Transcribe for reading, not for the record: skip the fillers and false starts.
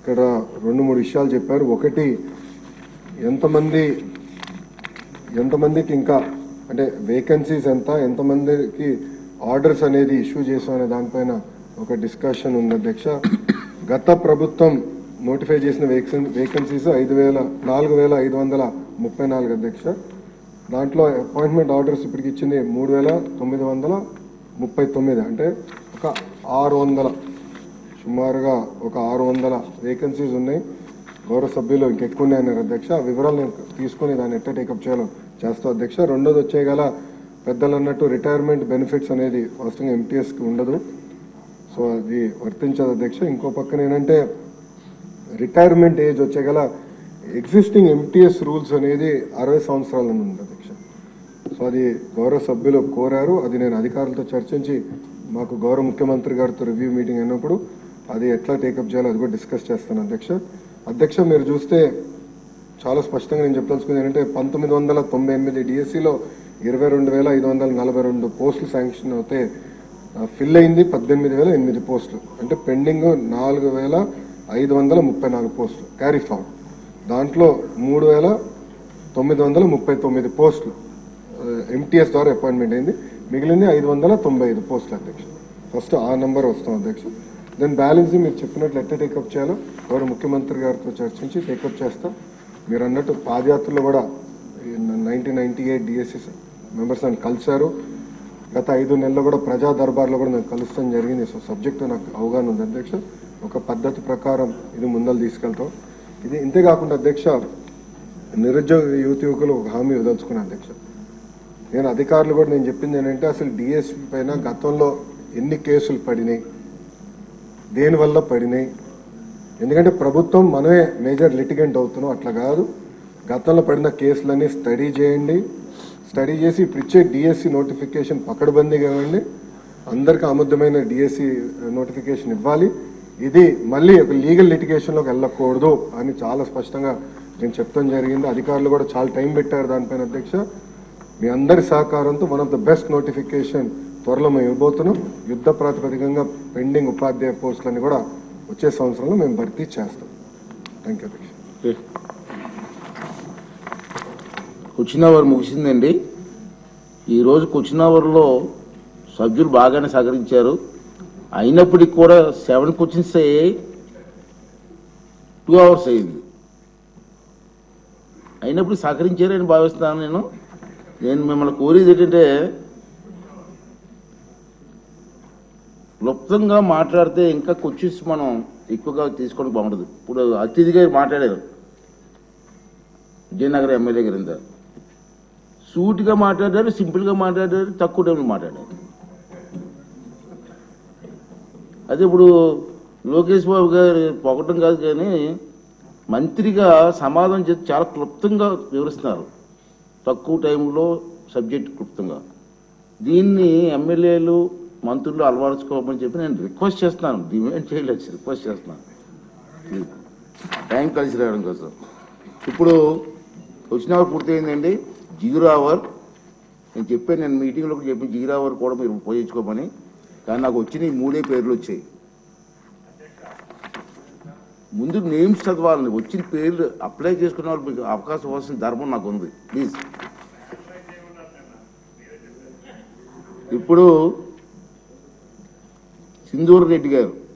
ఇక్కడ 2-3 విషయాలు చెప్పారు. ఒకటి, ఎంతమందికి ఇంకా అంటే వేకెన్సీస్ ఎంతమందికి ఆర్డర్స్ అనేది ఇష్యూ చేసామనే దానిపైన ఒక డిస్కషన్ ఉంది అధ్యక్ష. గత ప్రభుత్వం నోటిఫై చేసిన వేకెన్సీస్ 4,534 అధ్యక్ష. దాంట్లో అపాయింట్మెంట్ ఆర్డర్స్ ఇప్పటికి ఇచ్చింది 3,939, అంటే ఒక 600, సుమారుగా ఒక 600 వేకెన్సీస్ ఉన్నాయి. గౌరవ సభ్యులు ఇంకెక్కువ ఉన్నాయన్నారు అధ్యక్ష. ఆ వివరాలు నేను తీసుకుని దాన్ని ఎట్లా టేకప్ చేయాలో చేస్తా అధ్యక్ష. రెండోది వచ్చేగల పెద్దలు అన్నట్టు రిటైర్మెంట్ బెనిఫిట్స్ అనేది వాస్తవంగా ఎంటీఎస్కి ఉండదు, సో అది వర్తించదు అధ్యక్ష. ఇంకో పక్కన ఏంటంటే రిటైర్మెంట్ ఏజ్ వచ్చేగల ఎగ్జిస్టింగ్ ఎంటీఎస్ రూల్స్ అనేది 60 సంవత్సరాల ఉంది అధ్యక్ష. సో అది గౌరవ సభ్యులు కోరారు, అది నేను అధికారులతో చర్చించి మాకు గౌరవ ముఖ్యమంత్రి గారితో రివ్యూ మీటింగ్ అయినప్పుడు అది ఎట్లా టేకప్ చేయాలో అది కూడా డిస్కస్ చేస్తాను అధ్యక్ష. అధ్యక్ష, మీరు చూస్తే చాలా స్పష్టంగా నేను చెప్పదలుచుకుంది ఏంటంటే 1998 డిఎస్సిలో 22,542 పోస్టులు శాంక్షన్ అవుతే ఫిల్ అయింది 18,008 పోస్టులు, అంటే పెండింగ్ 4,534 పోస్టులు క్యారీ ఫార్వర్డ్. దాంట్లో 3,939 పోస్టులు ఎంటీఎస్ ద్వారా అపాయింట్మెంట్ అయింది, మిగిలింది 595 పోస్టులు అధ్యక్ష. ఫస్ట్ ఆ నెంబర్ వస్తాం అధ్యక్ష. దెన్ బ్యాలెన్స్ మీరు చెప్పినట్లు ఎట్లా టేకప్ చేయాలో గౌరవ ముఖ్యమంత్రి గారితో చర్చించి టేకప్ చేస్తాం. మీరు అన్నట్టు పాదయాత్రలో కూడా 1998 డిఎస్సి మెంబర్స్ అని కలిశారు. గత 5 నెలల్లో కూడా ప్రజా దర్బార్లో కూడా నాకు కలుస్తాం జరిగింది. సో సబ్జెక్టు నాకు అవగాహన ఉంది అధ్యక్ష. ఒక పద్ధతి ప్రకారం ఇది ముందలు తీసుకెళ్తాం. ఇది ఇంతేకాకుండా అధ్యక్ష, నిరుద్యోగ యువకులు ఒక హామీ వదలుచుకున్నాను అధ్యక్ష. నేను అధికారులు కూడా నేను చెప్పింది ఏంటంటే అసలు డిఎస్పీ పైన గతంలో ఎన్ని కేసులు పడినాయి, దేనివల్ల పడినాయి, ఎందుకంటే ప్రభుత్వం మనమే మేజర్ లిటిగెంట్ అవుతున్నాం, అట్లా కాదు. గతంలో పడిన కేసులన్నీ స్టడీ చేయండి, స్టడీ చేసి ఇప్పుడు ఇచ్చే డిఎస్సి నోటిఫికేషన్ పకడ్బందీగా ఇవ్వండి, అందరికీ ఆమోదమైన డిఎస్సి నోటిఫికేషన్ ఇవ్వాలి. ఇది మళ్ళీ ఒక లీగల్ లిటిగేషన్లోకి వెళ్ళకూడదు అని చాలా స్పష్టంగా నేను చెప్తాం జరిగింది. అధికారులు కూడా చాలా టైం పెట్టారు దానిపైన అధ్యక్ష. మీ అందరి సహకారంతో one of the best notification త్వరలో మేము ఇవ్వబోతున్నాం. యుద్ధ ప్రాతిపదికంగా పెండింగ్ ఉపాధ్యాయ పోస్టులని కూడా వచ్చే సంవత్సరంలో మేము భర్తీ చేస్తాం. థ్యాంక్ యూ అధ్యక్ష. క్వశ్చన్ అవర్ ముగిసిందండి. ఈరోజు క్వశ్చన్ అవర్లో సభ్యులు బాగానే సహకరించారు. అయినప్పటికీ కూడా 7 క్వశ్చన్స్ అయ్యాయి, 2 hours అయింది. అయినప్పుడు సహకరించారని భావిస్తున్నాను. నేను మిమ్మల్ని కోరేది ఏంటంటే క్లుప్తంగా మాట్లాడితే ఇంకా క్వశ్చన్స్ మనం ఎక్కువగా తీసుకోవడం బాగుంటుంది. ఇప్పుడు అతిథిగా మాట్లాడారు విజయనగరం ఎమ్మెల్యే గారింత సూటిగా మాట్లాడారు, సింపుల్గా మాట్లాడారు, తక్కువ టైంలో మాట్లాడారు. అదే ఇప్పుడు లోకేష్ బాబు గారు పొగటం కాదు కానీ మంత్రిగా సమాధానం చేసి చాలా క్లుప్తంగా వివరిస్తున్నారు, తక్కువ టైంలో సబ్జెక్ట్ క్లుప్తంగా. దీన్ని ఎమ్మెల్యేలు మంత్రులు అలవరుచుకోమని చెప్పి నేను రిక్వెస్ట్ చేస్తున్నాను, డిమాండ్ చేయలేదు, రిక్వెస్ట్ చేస్తున్నాను టైం కలిసి రావడం కోసం. ఇప్పుడు వచ్చిన అవర్ పూర్తయిందండి, 0 hour. నేను చెప్పాను, నేను మీటింగ్లో కూడా చెప్పి 0 hour కూడా మీరు ఉపయోగించుకోమని. కానీ నాకు వచ్చిన ఈ 3 పేర్లు వచ్చాయి. ముందు నేమ్స్ చదవాలని, వచ్చిన పేర్లు అప్లై చేసుకున్న వాళ్ళు మీకు అవకాశం ఇవ్వాల్సిన ధర్మం నాకు ఉంది. ప్లీజ్. ఇప్పుడు సింధూర్ రెడ్డి గారు